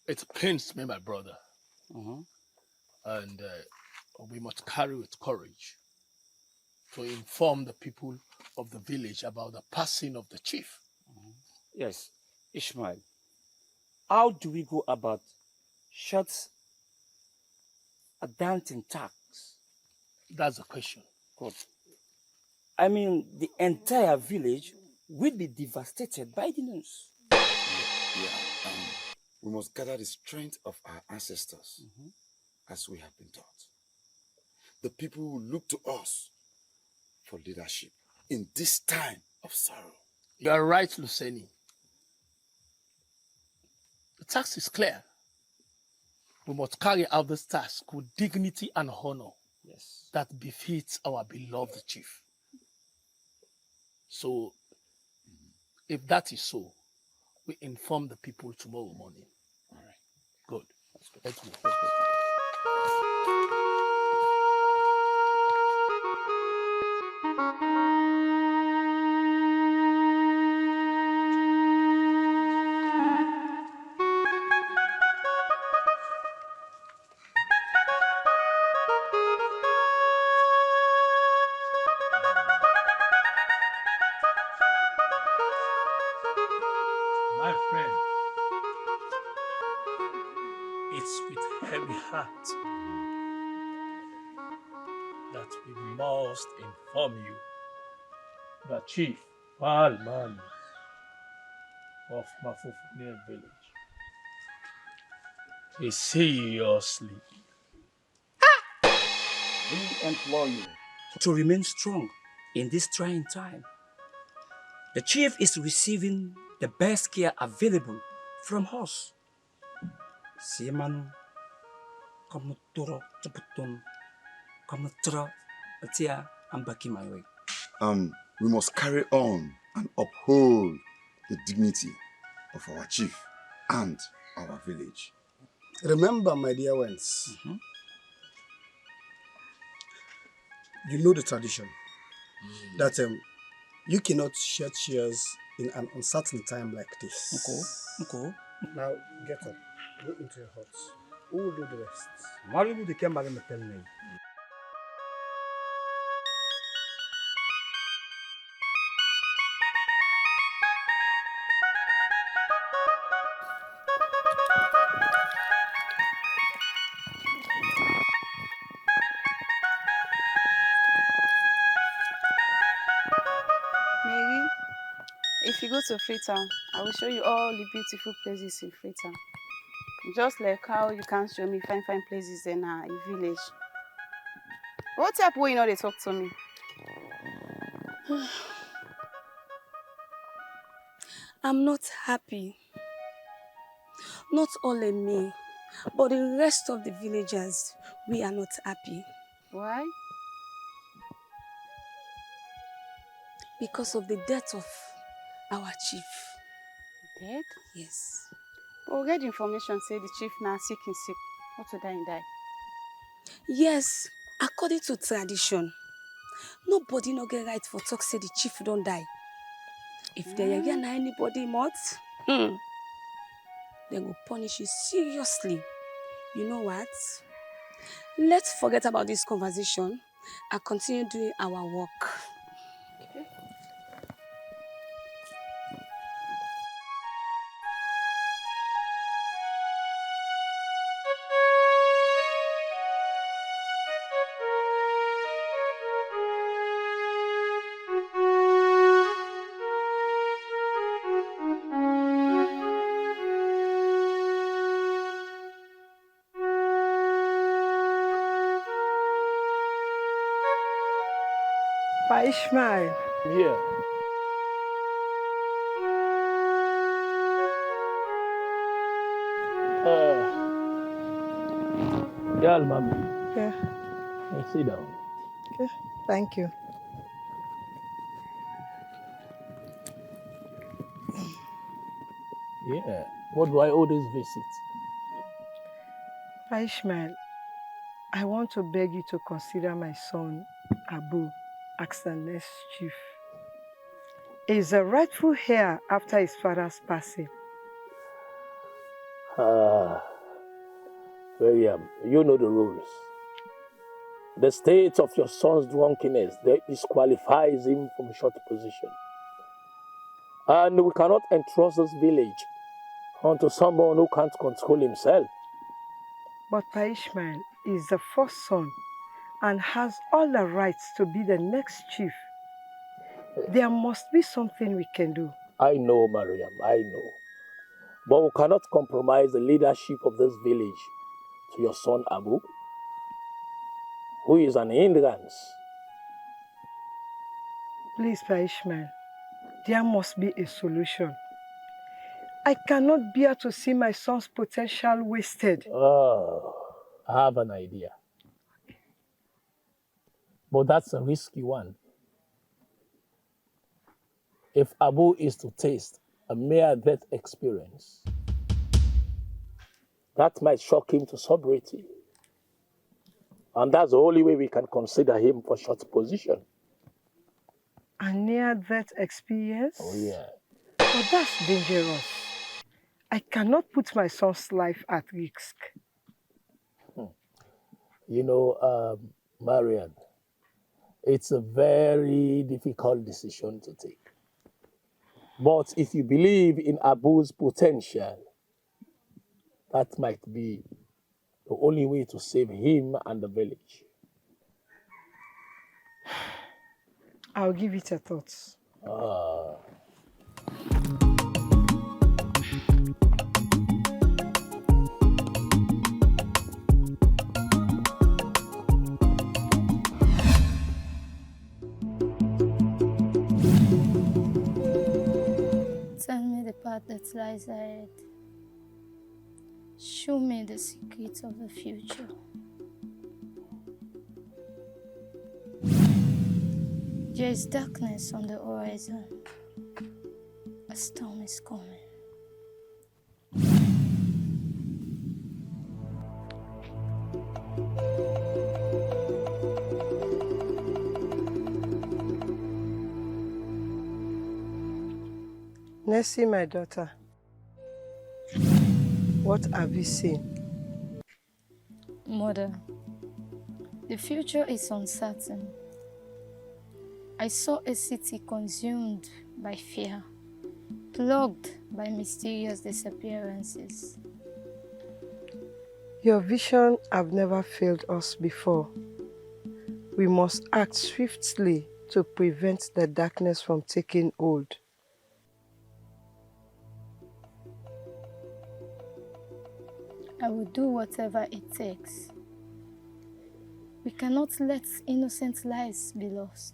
It pains me, my brother, Mm-hmm. and we must carry with courage to inform the people of the village about the passing of the chief. Yes, Ishmael. How do we go about such a daunting task? That's the question. Good. I mean, the entire village will be devastated by the news. Yeah. We must gather the strength of our ancestors, as we have been taught. The people will look to us for leadership in this time of sorrow. You are right, Luceni. The task is clear. We must carry out this task with dignity and honor that befits our beloved chief. So, if that is so, we inform the people tomorrow morning. All right. Good. Let's go. My friend, it's with heavy heart that we must inform you that Chief Alimamy of Mafufune village is seriously. We implore you to remain strong in this trying time. The chief is receiving the best care available from us. Siemanu, kamu toro cepetun, kamu tera atia ambaki mawe. We must carry on and uphold the dignity of our chief and our village. Remember, my dear ones, you know the tradition that you cannot shed tears in an uncertain time like this. Okay. Now get up, go into your huts. Who will do the rest? Maribu de Kemari Metelne. Mary, if you go to Freetown, I will show you all the beautiful places in Freetown. Just like how you can show me fine places in a village. What type way you know they talk to me? I'm not happy. Not only me, but the rest of the villagers, we are not happy. Why? Because of the death of our chief. Dead? Yes. But we get information say the chief now sick. Not to die and die. Yes, according to tradition, nobody no get right for talk say the chief don't die. If there again anybody mot, they will punish you seriously. You know what? Let's forget about this conversation and continue doing our work. Okay. Pa Ishmael. Yeah. Yeah, Alimamy. Yeah. Sit down. Okay. Thank you. Yeah. What do I owe this visit? Pa Ishmael, I want to beg you to consider my son, Abu, as the next chief. He is a rightful heir after his father's passing. William, you know the rules. The state of your son's drunkenness disqualifies him from short position. And we cannot entrust this village onto someone who can't control himself. But Ishmael is the first son and has all the rights to be the next chief. There must be something we can do. I know, Mariam, I know. But we cannot compromise the leadership of this village to your son Abu, who is an hindrance. Please, Ishmael, there must be a solution. I cannot bear to see my son's potential wasted. Oh, I have an idea. But that's a risky one. If Abu is to taste a mere death experience, that might shock him to sobriety. And that's the only way we can consider him for short position. A near-death experience? Oh, yeah. But that's dangerous. I cannot put my son's life at risk. You know, Marian, it's a very difficult decision to take. But if you believe in Abu's potential, that might be the only way to save him and the village. I'll give it a thought. Tell me the path that lies ahead. Show me the secrets of the future. There is darkness on the horizon. A storm is coming. Nessie, my daughter, what have you seen? Mother, the future is uncertain. I saw a city consumed by fear, plagued by mysterious disappearances. Your vision have never failed us before. We must act swiftly to prevent the darkness from taking hold. I will do whatever it takes. We cannot let innocent lives be lost.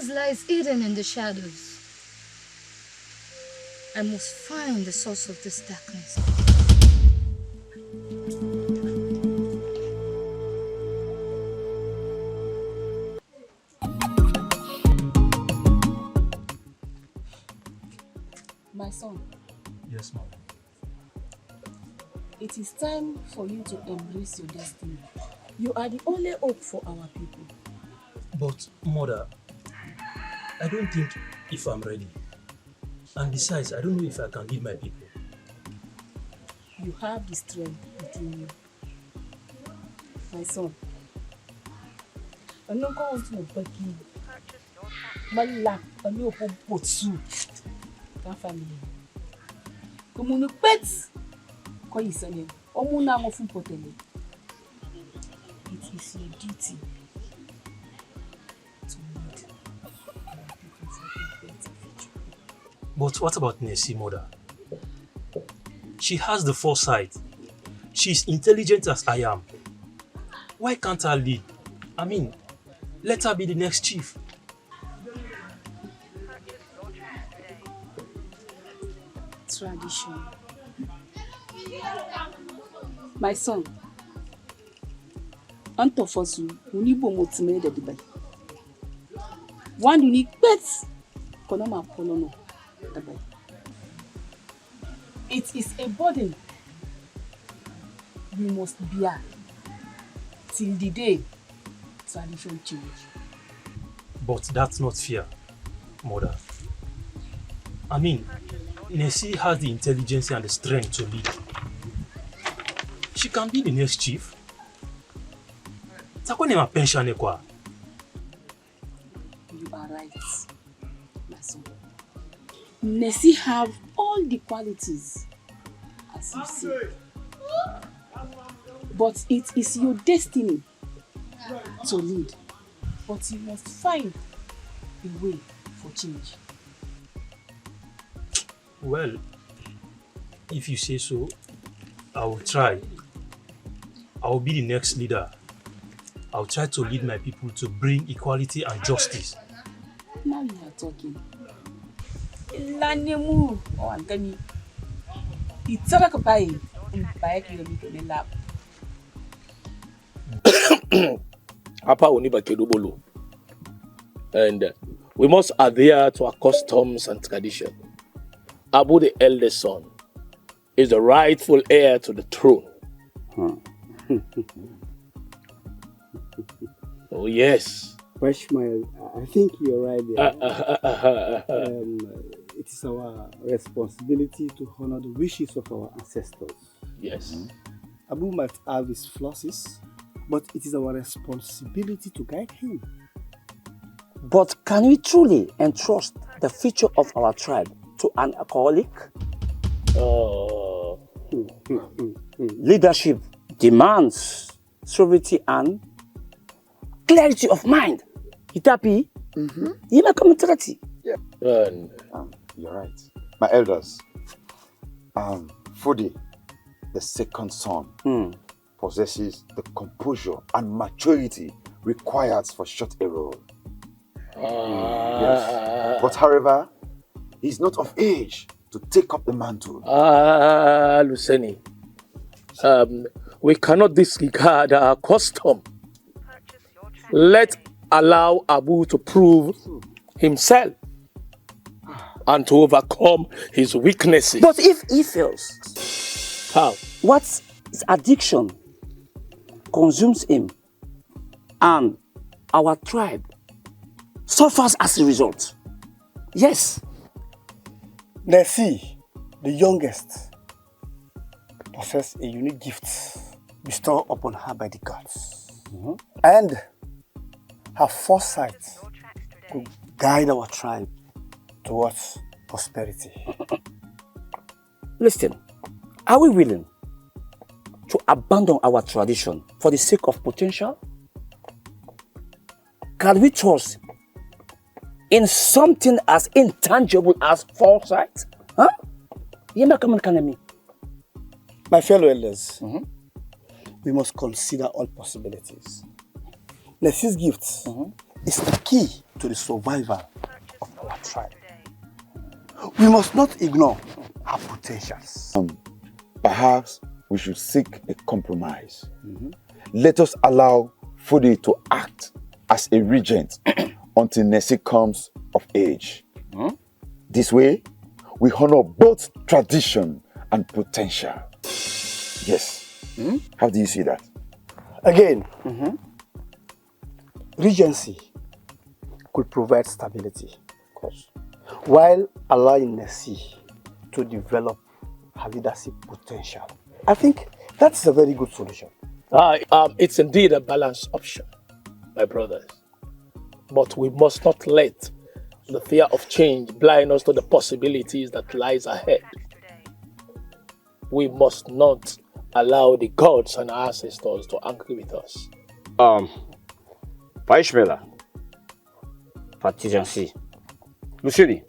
Lies hidden in the shadows. I must find the source of this darkness. My son. Yes, ma'am. It is time for you to embrace your destiny. You are the only hope for our people. But, Mother, I don't think if I'm ready. And besides, I don't know if I can lead my people. You have the strength within you. My son. I'm not going to beg you. My lap, I'm not going to put you. That family. Come on, pets. Call your son. It is your duty. But what about Nessie, Mother? She has the foresight she's intelligent as I am. Why can't I lead? I mean, let her be the next chief. Tradition. My son, Anto Fosu, Unibo Motimere de Dubai. One unique pets, Konoma Polono, Dubai. It is a burden we must bear till the day tradition change. But that's not fair, Mother. I mean, Nessie has the intelligence and the strength to lead. She can be the next chief. You are right, my son. Nessie have all the qualities, as you say. But it is your destiny to lead. But you must find a way for change. Well, if you say so, I will try. I will be the next leader. I will try to lead my people to bring equality and justice. Now you are talking. Lanemu or Antoni. It's a kapai. Apa Oniba Kedubolo. And we must adhere to our customs and tradition. Abu, the eldest son, is the rightful heir to the throne. Oh, yes. Ishmael, I think you're right there. It is our responsibility to honor the wishes of our ancestors. Yes. Abu might have his flaws, but it is our responsibility to guide him. But can we truly entrust the future of our tribe to an alcoholic? Leadership demands sovereignty and clarity of mind. Itapi, you make a yeah. You're right. My elders, Foday, the second son, possesses the composure and maturity required for such a role. Yes. But however, he's not of age to take up the mantle. Luceni, we cannot disregard our custom. Let's allow Abu to prove himself and to overcome his weaknesses. But if he fails, how? What his addiction consumes him and our tribe suffers as a result. Yes. Nessie, the youngest, possesses a unique gift bestowed upon her by the gods. And her foresight to guide our tribe towards prosperity. Listen, are we willing to abandon our tradition for the sake of potential? Can we trust in something as intangible as foresight? Huh? My fellow elders, we must consider all possibilities. Nessie's gift is the key to the survival of our tribe. We must not ignore her potentials. Perhaps we should seek a compromise. Let us allow Foday to act as a regent until Nessie comes of age. This way, we honor both tradition and potential. Yes. How do you see that? Again, regency could provide stability, of course, while allowing Nessie to develop her leadership potential. I think that's a very good solution. It's indeed a balanced option, my brothers. But we must not let the fear of change blind us to the possibilities that lies ahead. We must not allow the gods and our ancestors to angry with us. Ishmael, Patijansi, Lucini,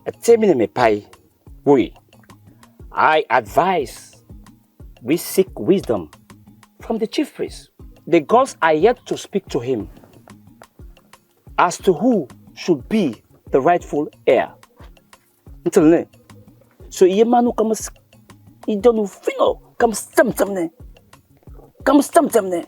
a 10-minute pie, I advise we seek wisdom from the chief priest. The gods are yet to speak to him as to who should be the rightful heir. Until then, so Yemanu comes, he don't fino, comes stamne. Comes stamne.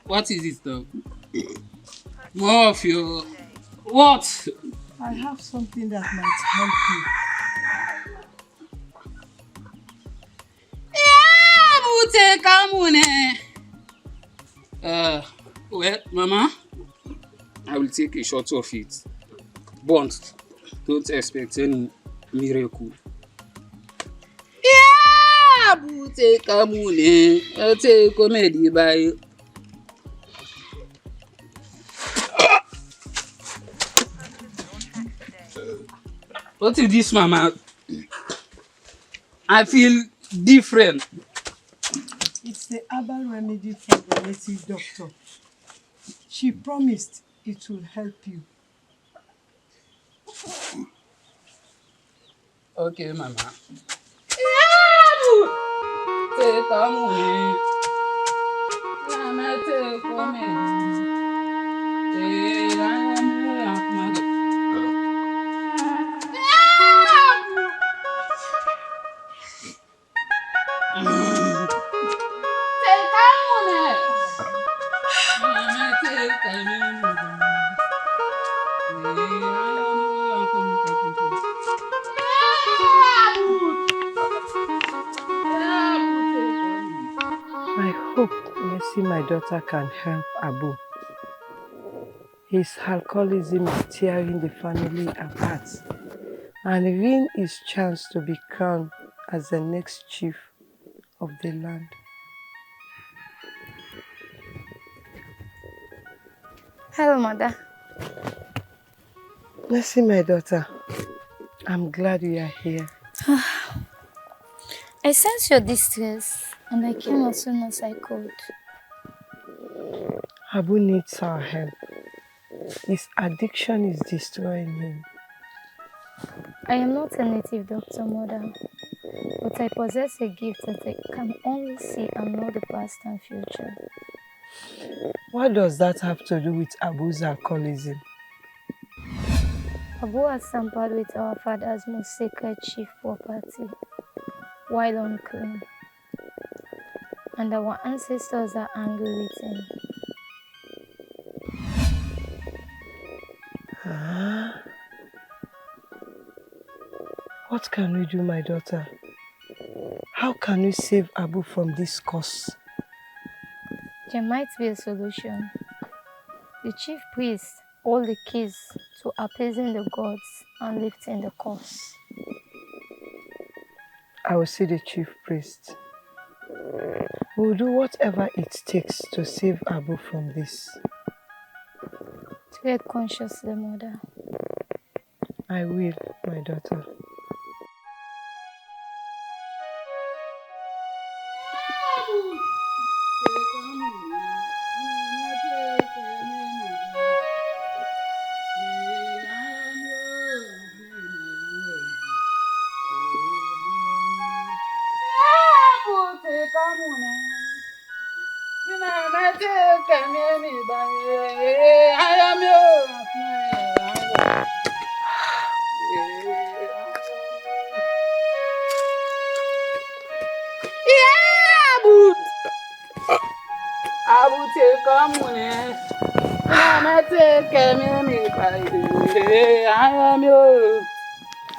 What is it though? More of your... What? I have something that might help you. Well, Mama, I will take a shot of it. But don't expect any miracle. Yeah, take a moon. I'll take comedy by. What is this, Mama? I feel different. It's the herbal remedy from the native doctor. She promised it will help you. Okay, Mama. Take a moon. Mama, take comedy. I hope Nessie, my daughter, can help Abu. His alcoholism is tearing the family apart and ruin his chance to be crowned as the next chief of the land. Hello, Mother. Nessie, my daughter, I'm glad you are here. I sense your distress and I came as soon as I could. Abu needs our help. His addiction is destroying him. I am not a native doctor, Mother, but I possess a gift that I can only see and know the past and future. What does that have to do with Abu's alcoholism? Abu has tampered with our father's most sacred chief property while unclean, and our ancestors are angry with him. What can we do, my daughter? How can we save Abu from this curse? There might be a solution. The chief priest hold the keys to appeasing the gods and lifting the curse. I will see the chief priest. We will do whatever it takes to save Abu from this. Tread consciously, Mother. I will, my daughter.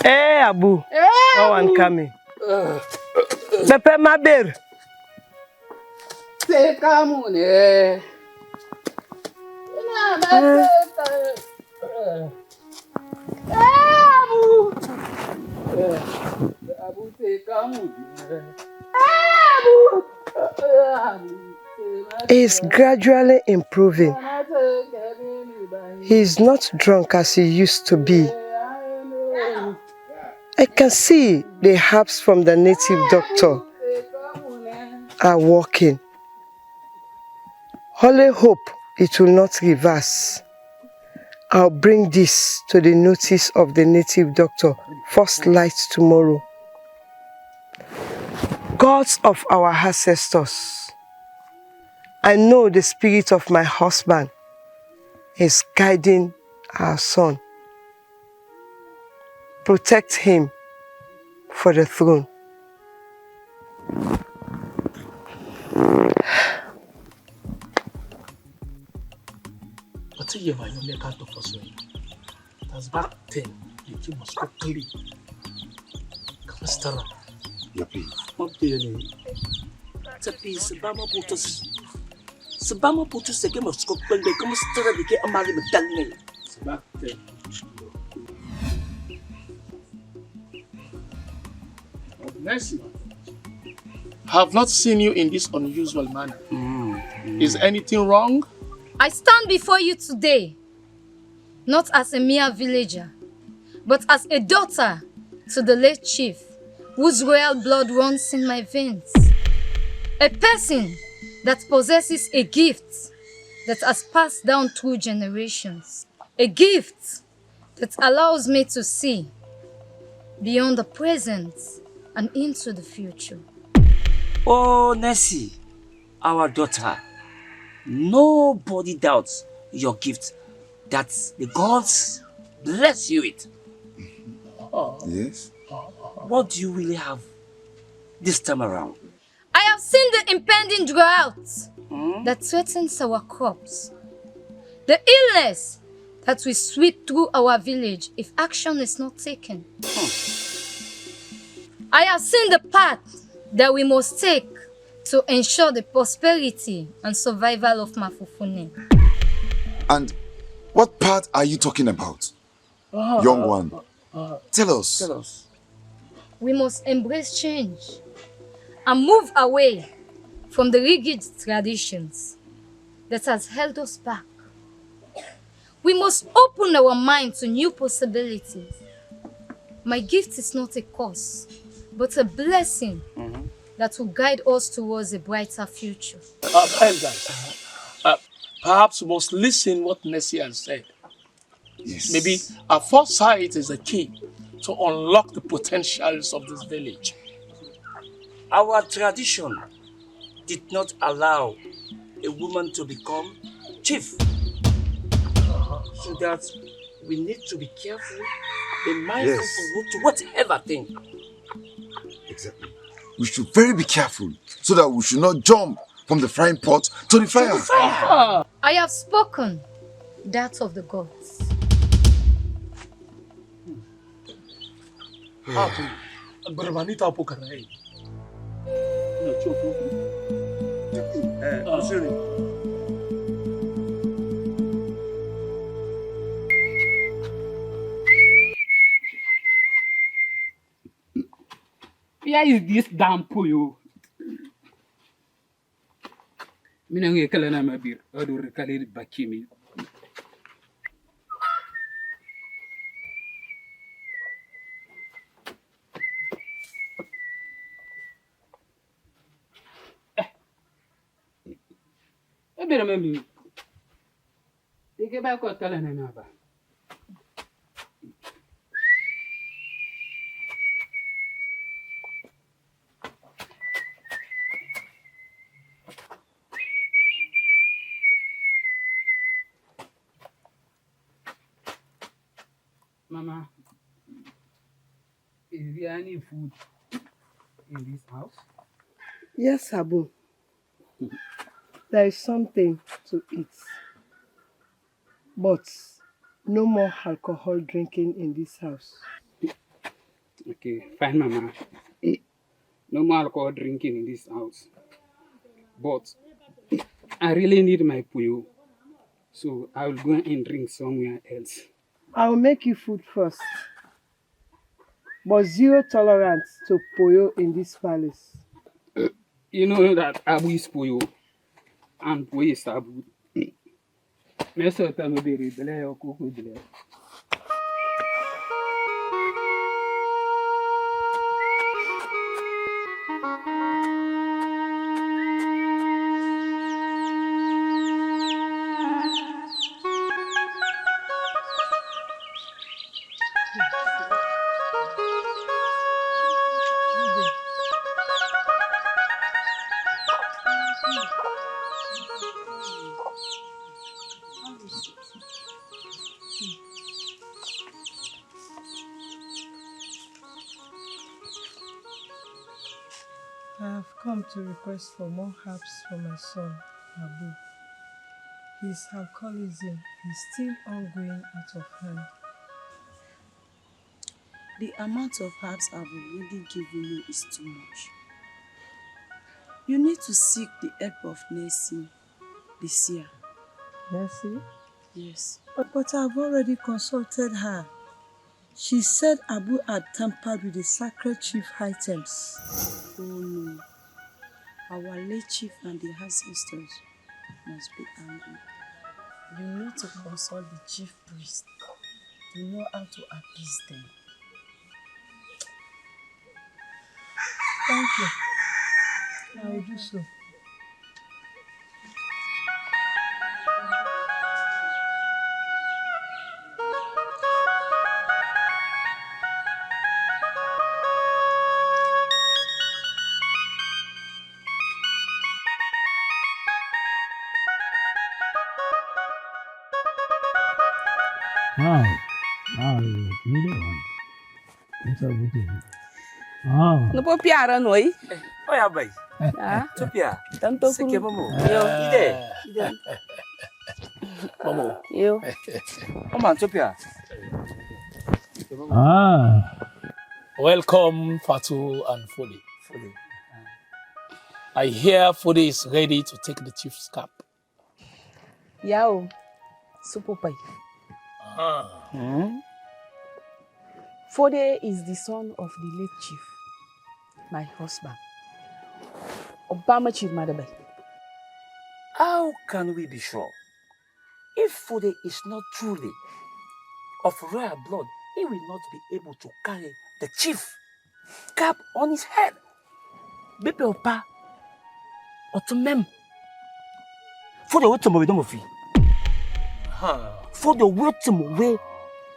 Hey, Abu. No one coming. Pepe Maber. Take a moon. He is gradually improving. He is not drunk as he used to be. I can see the herbs from the native doctor are working. Only hope it will not reverse. I'll bring this to the notice of the native doctor, first light tomorrow. Gods of our ancestors, I know the spirit of my husband is guiding our son. Protect him for the throne. But you might make out of us. That's back 10. You must go clean. Come start. Yapi. What do you need? Tapi sebama putus sege must go clean. Come start the get amali medalne. Back 10. Nessie, I have not seen you in this unusual manner. Is anything wrong? I stand before you today, not as a mere villager, but as a daughter to the late chief, whose royal blood runs in my veins. A person that possesses a gift that has passed down through generations. A gift that allows me to see beyond the present and into the future. Oh, Nessie, our daughter, nobody doubts your gift that the gods bless you with. Yes? What do you really have this time around? I have seen the impending drought that threatens our crops. The illness that will sweep through our village if action is not taken. I have seen the path that we must take to ensure the prosperity and survival of Mafufune. And what part are you talking about? Young one, tell us. Tell us. We must embrace change and move away from the rigid traditions that has held us back. We must open our mind to new possibilities. My gift is not a curse, but a blessing that will guide us towards a brighter future. Elders, perhaps we must listen what Nessie has said. Yes. Maybe our foresight is the key to unlock the potentials of this village. Our tradition did not allow a woman to become chief. So that we need to be careful, be mindful to whatever thing. Exactly. We should very be careful so that we should not jump from the frying pot to the fire. I have spoken that of the gods. Where is this damn puyo? Minange kalana mabir, odo rekale bakimi. Ebere mami. Dike ba ko kalana na ba. Mama, is there any food in this house? Yes, Abu. There is something to eat. But no more alcohol drinking in this house. Okay, fine, Mama. No more alcohol drinking in this house. But I really need my puyo. So I will go and drink somewhere else. I'll make you food first. but zero tolerance to Poyo in this palace. You know that Abu is Puyo and Puyo is Abu. Neso tano diri bele o kuku bele. I have come to request for more herbs for my son, Abu. His alcoholism is still ongoing out of hand. The amount of herbs I've already given you is too much. You need to seek the help of Nessie, the seer. Nessie? Yes. But I've already consulted her. She said Abu had tampered with the sacred chief items. Oh no. Our late chief and the ancestors must be angry. You need to consult the chief priest to know how to appease them. Thank you. I will do so. Nó bố piara noi. Oh ya bay. Ah. Tupia. Tanto Sike kuru. momo. Yo. Ide. Momo. Yo. Come Tupia. Welcome, Fatu and Foday. I hear Foday is ready to take the chief's cap. Yao. Super pai. Foday is the son of the late chief, my husband. Obama chief Madabai. How can we be sure? If Foday is not truly of royal blood, he will not be able to carry the chief cap on his head. Bebe opa, otumem. Foday wait we don't fi. Foday wait we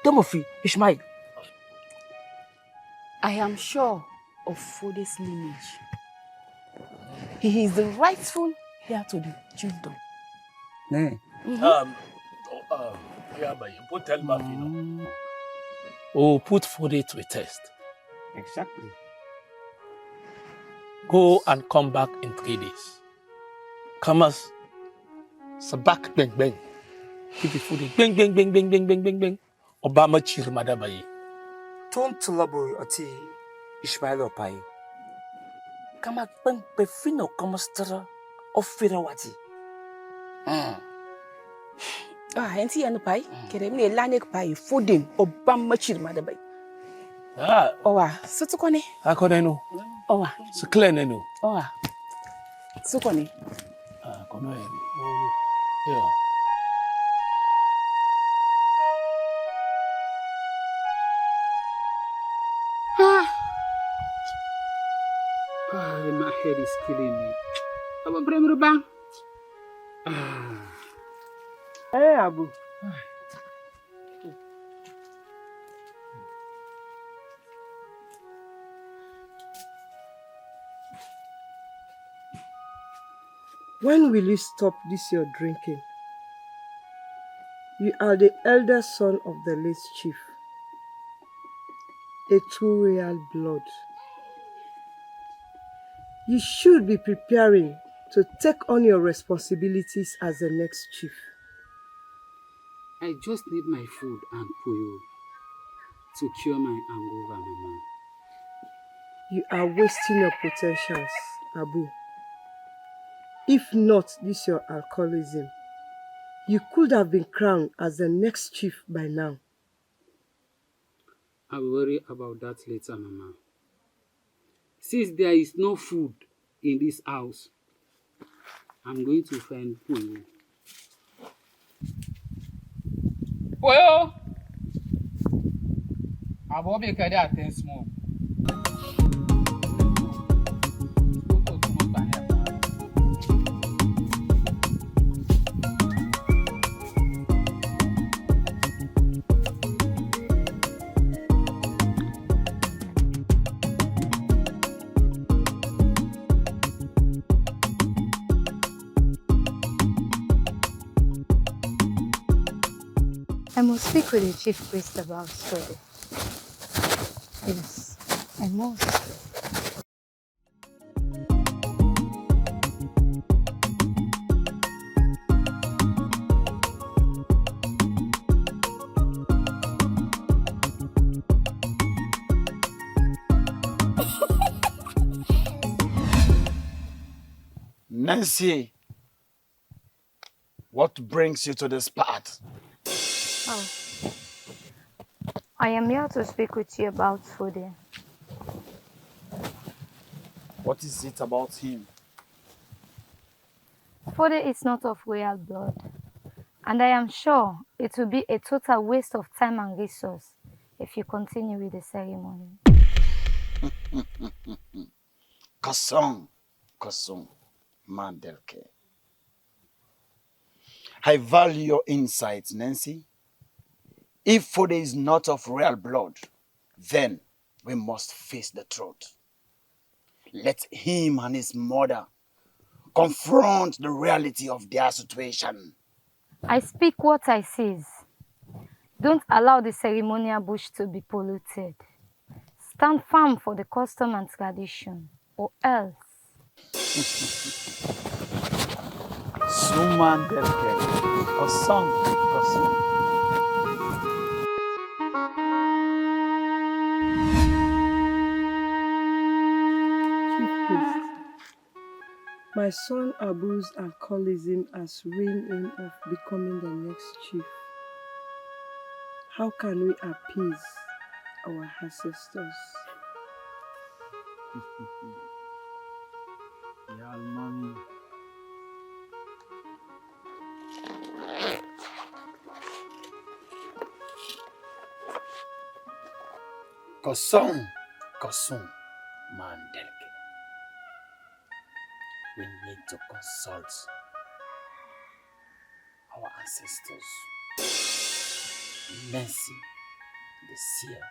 don't fi. Ishmael. I am sure of Foday's lineage. He is the rightful heir to the chiefdom. Nee. Tell Mafino. Oh, put Foday to a test. Exactly. Go and come back in 3 days. Kamas, sabak bang bang. Give it Foday. Bang bang bang bang bang bang bang bang. Obama chir madabaye. Don't labor ati Ishmael opai. Kama bang befino kamastara of Firawati. Henti yan pai. Kere mne lanek pai Foday Obama chir madabai. Owa, sutukone. Akone no. Owa. Suklene no. Owa. Sukone. Kono en. Yeah. My head is killing me. I'm a premier bang. Hey, Abu. When will you stop this your drinking? You are the elder son of the late chief, a true royal blood. You should be preparing to take on your responsibilities as the next chief. I just need my food and Puyo to cure my hangover, Mama. You are wasting your potentials, Abu. If not this your alcoholism, you could have been crowned as the next chief by now. I will worry about that later, Mama. Since there is no food in this house, I'm going to find Puyo. Puyo! I will be carried at 10 small. I must speak with the chief priest about Foday. Yes, I must. Nessie, what brings you to this part? Oh. I am here to speak with you about Foday. What is it about him? Foday is not of royal blood, and I am sure it will be a total waste of time and resource if you continue with the ceremony. Kasong, Mandelke. I value your insights, Nancy. If Foday is not of royal blood, then we must face the truth. Let him and his mother confront the reality of their situation. I speak what I see. Don't allow the ceremonial bush to be polluted. Stand firm for the custom and tradition, or else. Suman Delke, Kasong. Chief priest, my son Abu's alcoholism has weaned him of becoming the next chief. How can we appease our ancestors? Alimamy. Kasong, Mandelke. We need to consult our ancestors. Nessie, the seer,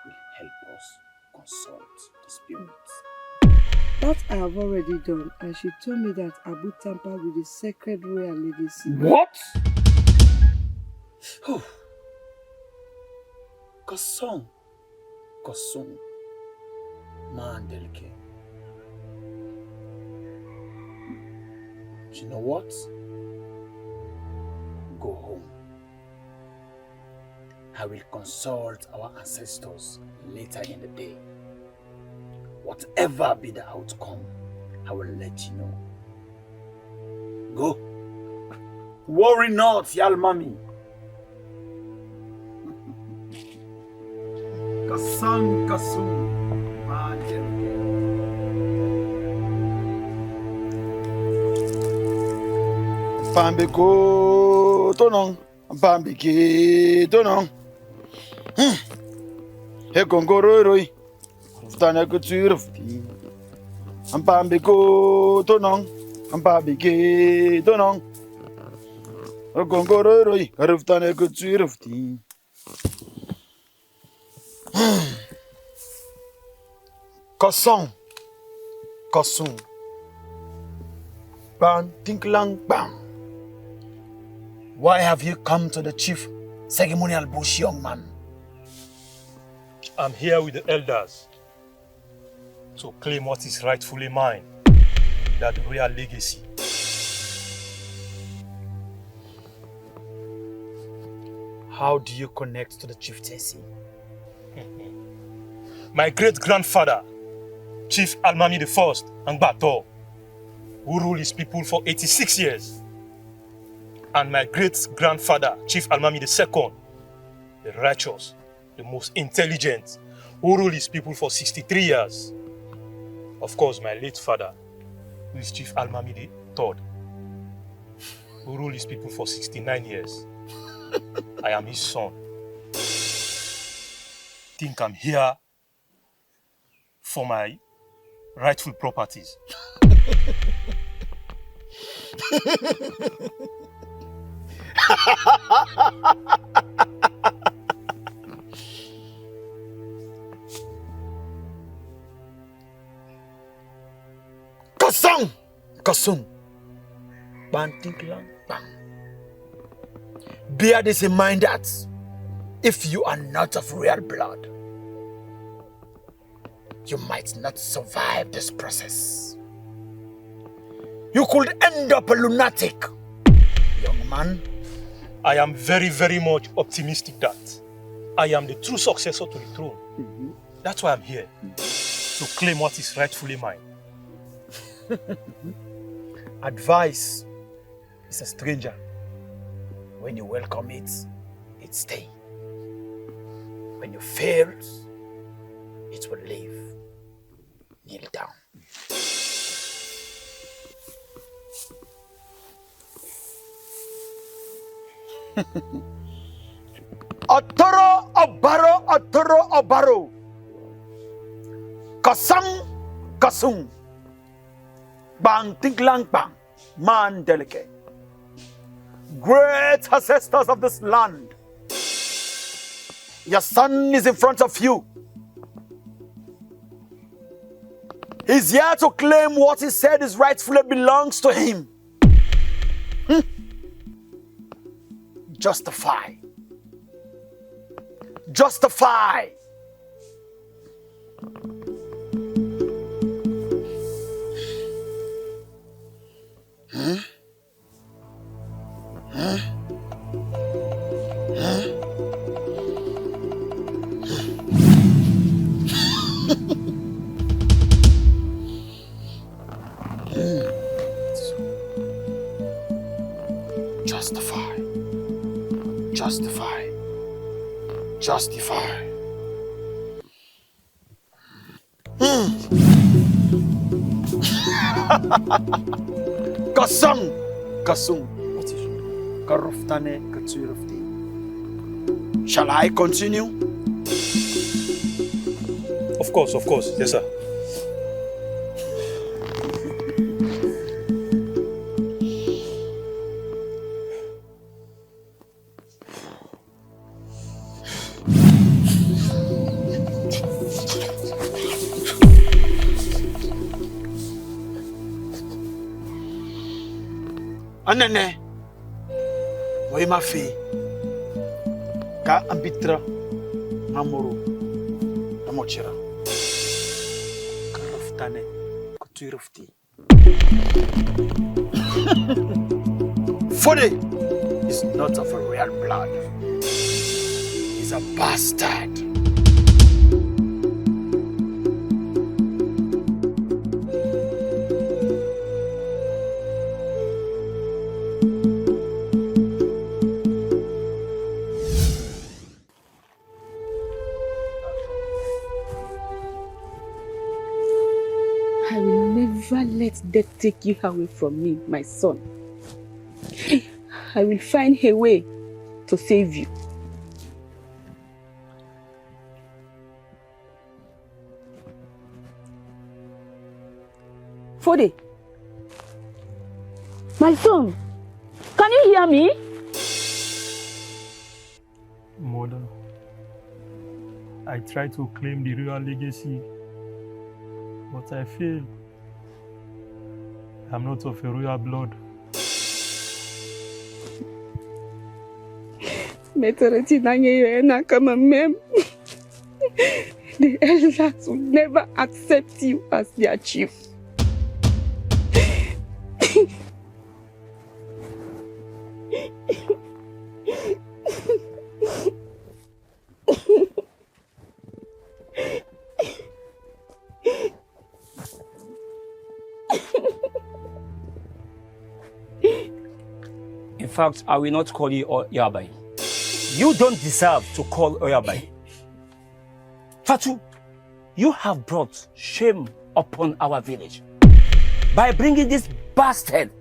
will help us consult the spirits. That I have already done, and she told me that Abu tampered with the sacred royal legacy. What? Kasong, Mandelke. You know what? Go home. I will consult our ancestors later in the day. Whatever be the outcome, I will let you know. Go. Worry not, Alimamy. Kasong, Mandelke. Pambiko tonong, pambiki tonong. He gongoroi, ftana kuturfti. Pambiko tonong, pambiki tonong. He gongoroi, ftana kuturfti. Kasong, ban tinklang bang. Why have you come to the chief ceremonial bush, young man? I'm here with the elders to claim what is rightfully mine, that royal legacy. How do you connect to the chieftaincy? My great-grandfather, Chief Alimamy I Angbato, who ruled his people for 86 years, and my great-grandfather, Chief Alimamy II, the righteous, the most intelligent, who ruled his people for 63 years. Of course, my late father, who is Chief Alimamy III, who ruled his people for 69 years. I am his son. Think I'm here for my rightful properties. Kasang! Kasung! Bantiklang bang. Bear this in mind that if you are not of real blood, you might not survive this process. You could end up a lunatic, young man. I am very, very much optimistic that I am the true successor to the throne. That's why I'm here, to claim what is rightfully mine. Advice is a stranger. When you welcome it, it stays. When you fail, it will leave. Kneel down. Otoro obaro. Kasang kasung. Bang tinklang bang. Man delicate. Great ancestors of this land. Your son is in front of you. He's here to claim what he said is rightfully belongs to him. Justify. Justify. Justify. Justify. Justify. Kasang. Kasung. Karuftane katsurufti. Shall I continue? Of course. Yes, sir. Anene. Wai mafi. Ka ambitra amoro amochira. Karuftane kuturufti. Foday is not of a real blood. He's a bastard. I will never let death take you away from me, my son. I will find a way to save you. Foday, my son, can you hear me? Mother, I try to claim the royal legacy, but I fail. I'm not of a royal blood. The elders will never accept you as their chief. In fact, I will not call you Oyabai. You don't deserve to call Oyabai. Fatu, you have brought shame upon our village by bringing this bastard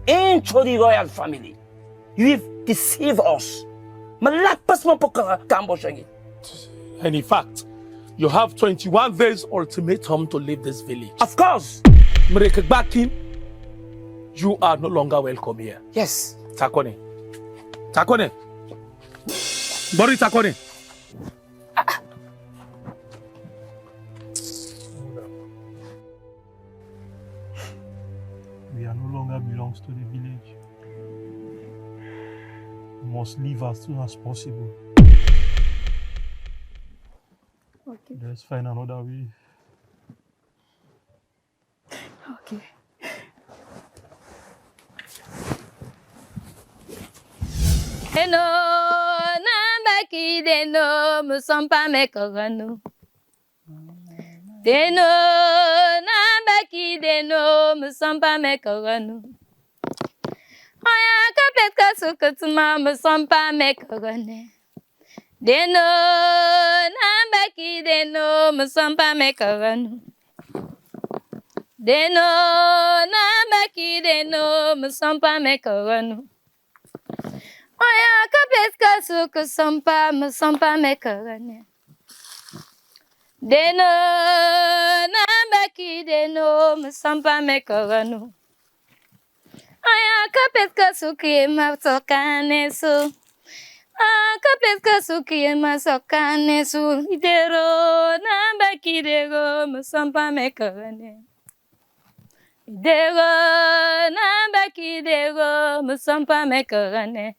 into the royal family. You have deceived us. And in fact, you have 21 days ultimatum to leave this village. Of course. Mrekebaki, you are no longer welcome here. Yes. Takone. Takone. Bori Takone. We are no longer belongs to the village. We must leave as soon as possible. Okay. Let's find another way. Okay. Deno nambaki deno musompa mekogano. Deno nambaki deno musompa mekogano. Aya kapetka sukatuma musompa mekogane. Deno nambaki deno musompa mekogano. Deno nambaki deno musompa mekogano. Oya kapetka suku sompa musompa mekogane. Deno nambaki deno musompa mekogano. Oya kapetka suki masokane su. Kapetka suki masokane su. Idero nambaki dego musompa mekogane. Idero nambaki dego musompa mekogane.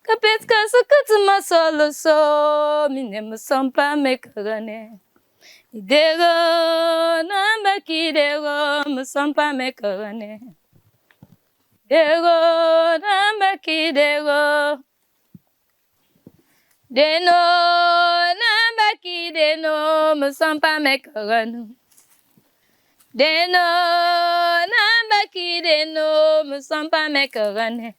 Kapetka sukatuma solo so mine musompa mekogane. Idero nambaki dego musompa mekogane. Dego nambaki dego. Deno nambaki deno musompa mekogane. Deno nambaki deno musompa mekogane.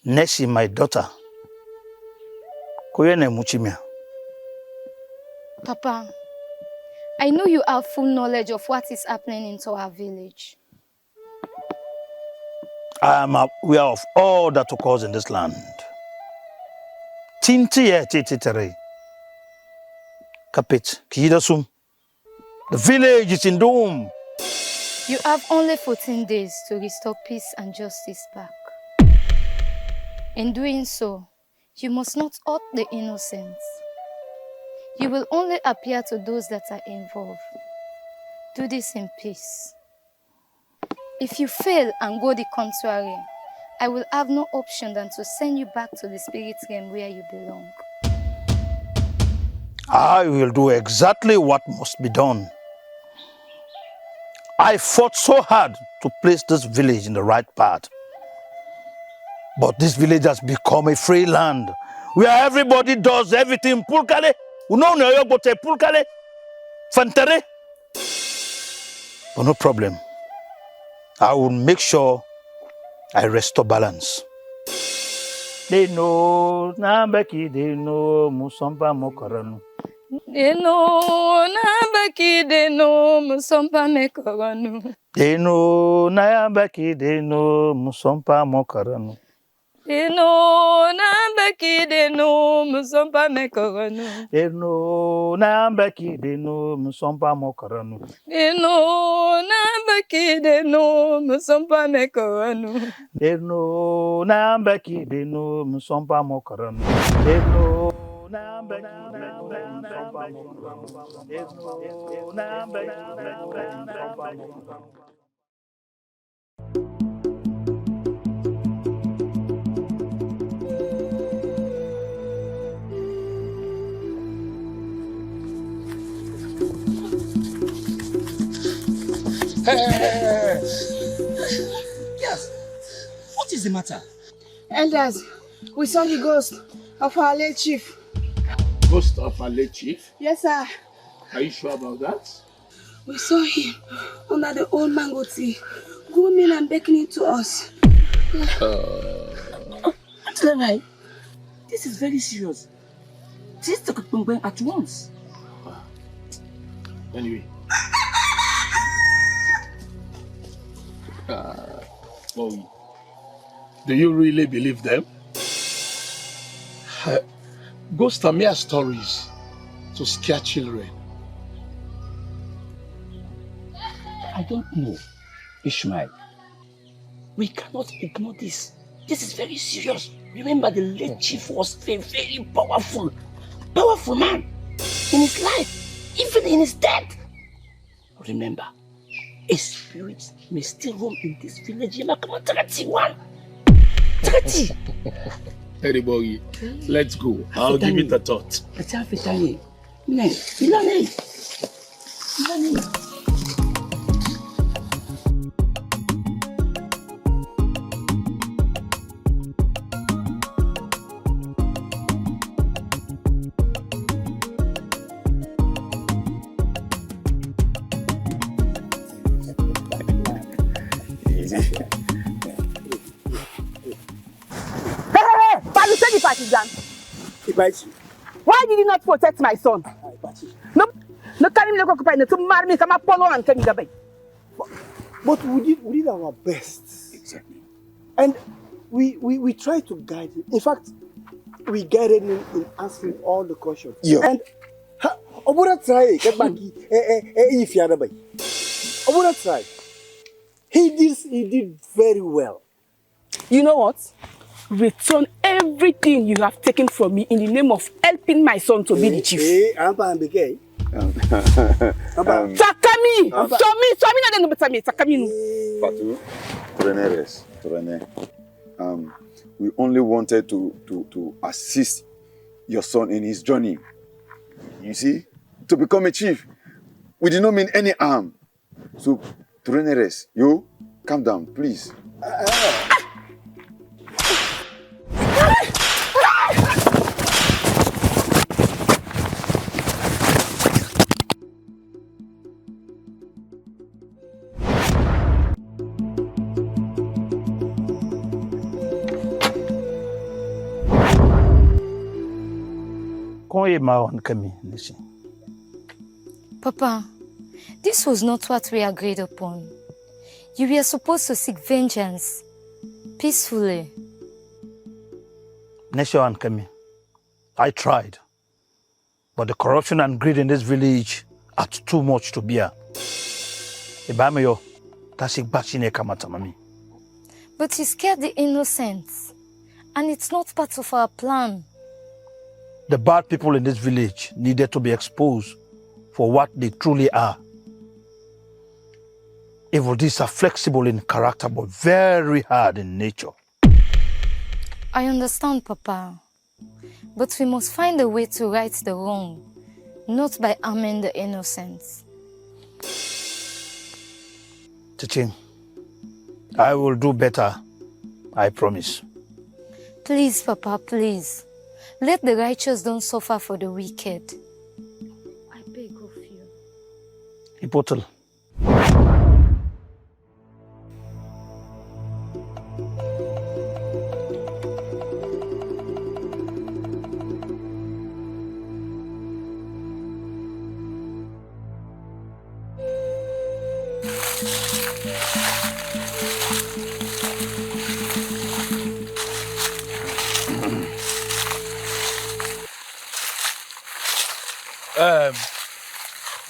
Nessie, my daughter. Kuyene muchimia. Papa, I know you have full knowledge of what is happening into our village. I am aware of all that occurs in this land. Tinti tititere. Kapit, kidasum. The village is in doom. You have only 14 days to restore peace and justice back. In doing so, you must not hurt the innocent. You will only appear to those that are involved. Do this in peace. If you fail and go the contrary, I will have no option than to send you back to the spirit realm where you belong. I will do exactly what must be done. I fought so hard to place this village in the right path. But this village has become a free land where everybody does everything. Pulkale, pulkale, fantere. But no problem. I will make sure I restore balance. They know, Nambaki, they know, Musompa Mokaranu. They know, Nambaki, they know, Musompa Mekaranu. They know, Nambaki, they know, Musompa Mokaranu. They know, Nambaki, they know, Musompa Mekaranu. They know, Nambaki, they know, Musompa Mokaranu. They know, Nambaki, they know, Musompa Mekaranu. They know, Nambaki, they know, Musompa Mokaranu. They know, Nambaki, they know, Musompa Mokaranu. They know, Nambaki, they know, Musompa Mokaranu. Yes. the matter? Elders, we saw the ghost of our late chief. Ghost of our late chief? Yes, sir. Are you sure about that? We saw him under the old mango tree, grooming and beckoning to us. Right. This is very serious. This is going at once. Anyway. Well, do you really believe them? Ghosts are mere stories to scare children. I don't know, Ishmael. We cannot ignore this. This is very serious. Remember, the late chief was a very powerful man in his life, even in his death. Remember, a spirit may still roam in this village. Hey, boy, let's go. I'll give it a thought. Why did you not protect my son? No carry me to marry me, come Apollo and tell me the. But we did our best. Exactly. And we tried to guide him. In fact, we guided him in answering all the questions. Yeah. And Obura try get back if you are Obura try. He did very well. You know what? Return everything you have taken from me in the name of helping my son to be the chief. Takami! Fatu, Turene, we only wanted to assist your son in his journey. You see, to become a chief. We did not mean any harm. So, Tureneres, you calm down, please. Papa, this was not what we agreed upon. You were supposed to seek vengeance peacefully. Nessie and Kemi, I tried. But the corruption and greed in this village are too much to bear. Ibameyo, that's Kamata. But you scared the innocents. And it's not part of our plan. The bad people in this village needed to be exposed for what they truly are. Evil deeds are flexible in character, but very hard in nature. I understand, Papa. But we must find a way to right the wrong, not by harming the innocents. Tichin, I will do better, I promise. Please, Papa, please. Let the righteous don't suffer for the wicked. I beg of you. Ipotel.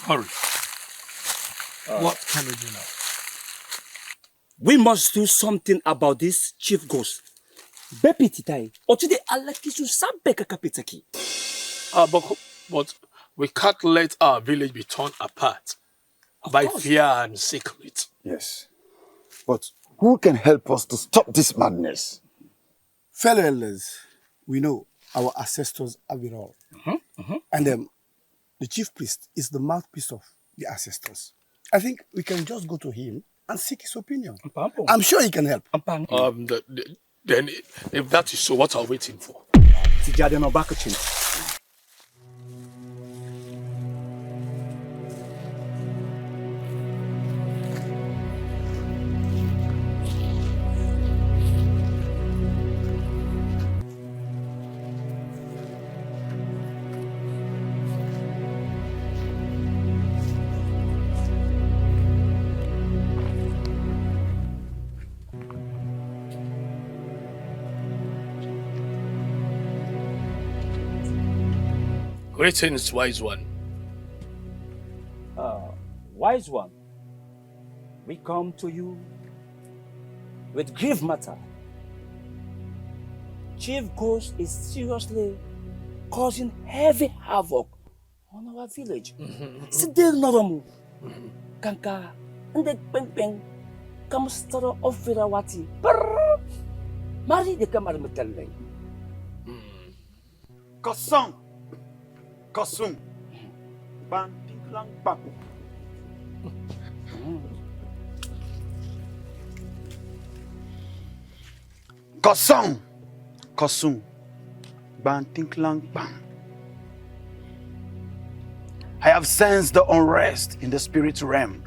Harun, what can we do now? We must do something about this chief ghost. Bepititai, otude alakisu sabeka kapitaki. But we can't let our village be torn apart by fear and secret. Yes. But who can help us to stop this madness? Fellow elders, we know our ancestors have it all. And the chief priest is the mouthpiece of the ancestors. I think we can just go to him and seek his opinion. I'm sure he can help. Then, if that is so, what are we waiting for? Greetings, wise one. Wise one, we come to you with grave matter. Chief Ghost is seriously causing heavy havoc on our village. Sidil Noromu, Kanka, and the Peng Kamstara of Virawati. Mari de Kamar Metaleng. Kosong. Kosung. Ban Pinklang Papu. Kosong. Kosung. Ban Tinklang Bang. I have sensed the unrest in the spirit realm.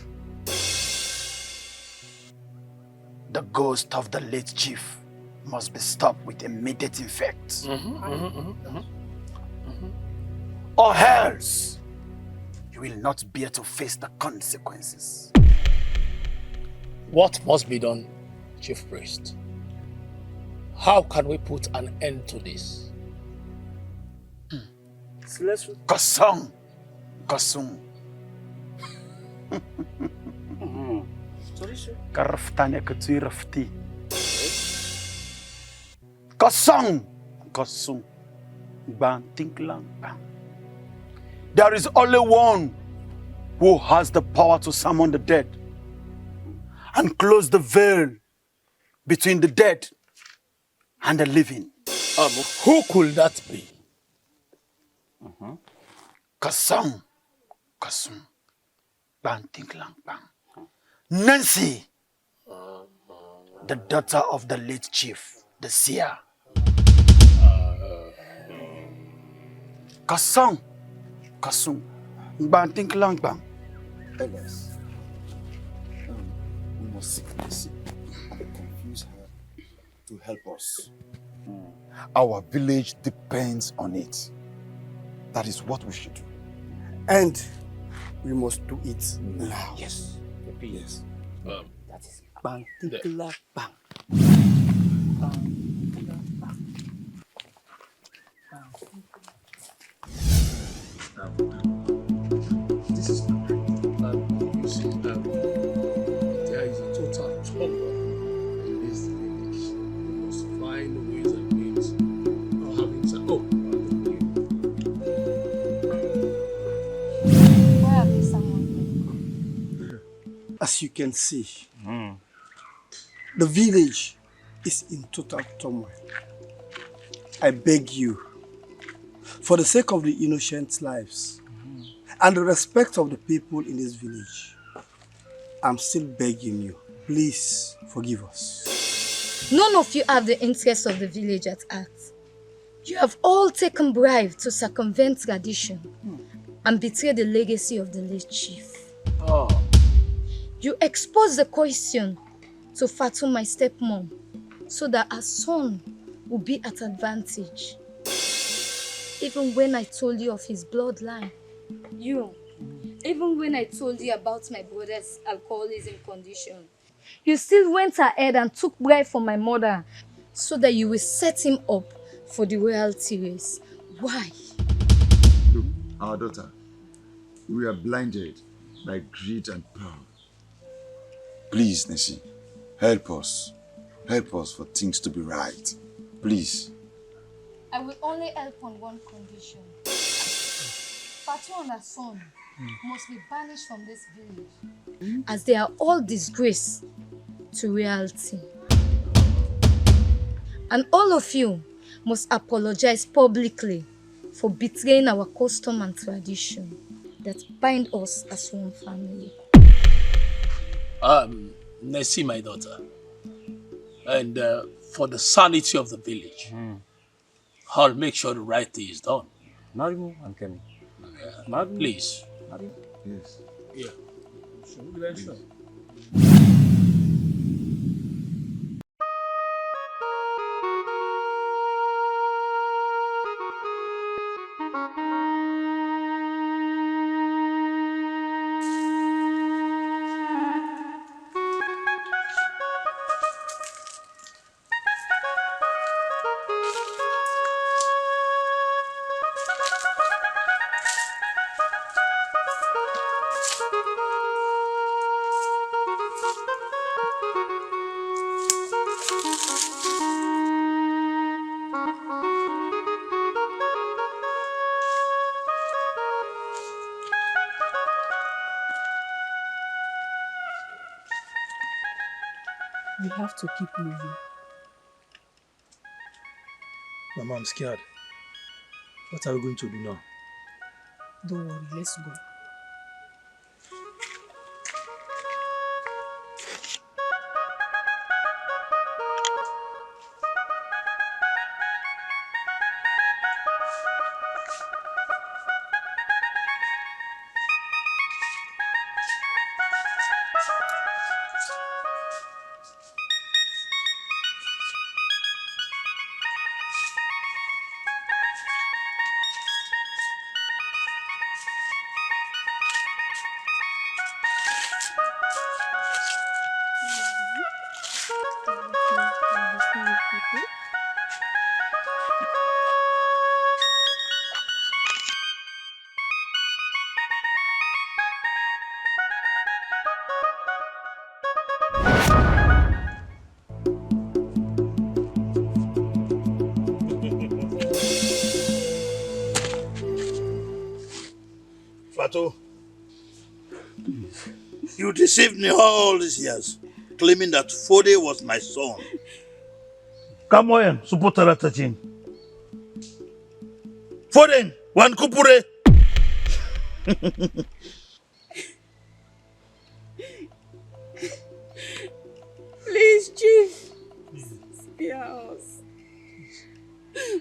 The ghost of the late chief must be stopped with immediate effect. Or else, you will not bear to face the consequences. What must be done, Chief Priest? How can we put an end to this? Kosong. Kosung. Karaftanya katui rafti. Kosong. Kosung. Ban tinklang bang. There is only one who has the power to summon the dead and close the veil between the dead and the living. Who could that be? Kasang. Kasung. Ban tinklang bang. Nessie, the daughter of the late chief, the seer. Kasang. Kasung. Ban tinklang bang. Elders, we must seek Nessie and confuse her to help us. Our village depends on it. That is what we should do. And we must do it now. Yes. Yes. That is bang, tinkla, bang. This is not great. You see, there is a total turmoil in this village. We must find ways and means of having some. Why have they summoned me? As you can see, the village is in total turmoil. I beg you, for the sake of the innocent lives and the respect of the people in this village, I'm still begging you, please forgive us. None of you have the interests of the village at heart. You have all taken bribes to circumvent tradition and betray the legacy of the late chief. You exposed the question to Fatu, my stepmom, so that her son will be at advantage. Even when I told you of his bloodline, even when I told you about my brother's alcoholism condition, you still went ahead and took bribe from my mother so that you will set him up for the royalty race. Why? Look, our daughter, we are blinded by greed and power. Please, Nessie, help us. Help us for things to be right. Please. I will only help on one condition. Fatu and her son must be banished from this village, as they are all disgrace to reality. And all of you must apologize publicly for betraying our custom and tradition that bind us as one family. Nessie, my daughter, and for the sanity of the village, I'll make sure the right thing is done. Please. Yes. Yeah. Sure. We have to keep moving. Mama, I'm scared. What are we going to do now? Don't worry, let's go. Fatu, you deceived me all these years, claiming that Foday was my son. Come on, supporter Tachin. Foday, one kupure. Please, Chief. Spare us.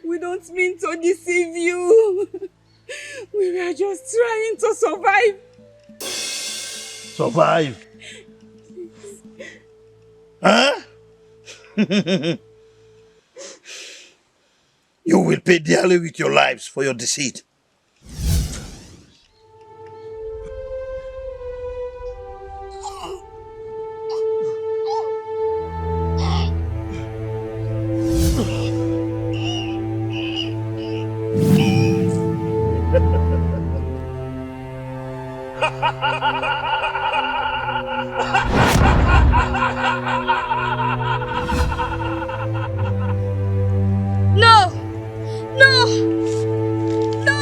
We don't mean to deceive you. We were just trying to survive. Survive? Huh? You will pay dearly with your lives for your deceit. No! No! No!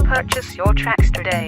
Purchase your tracks today.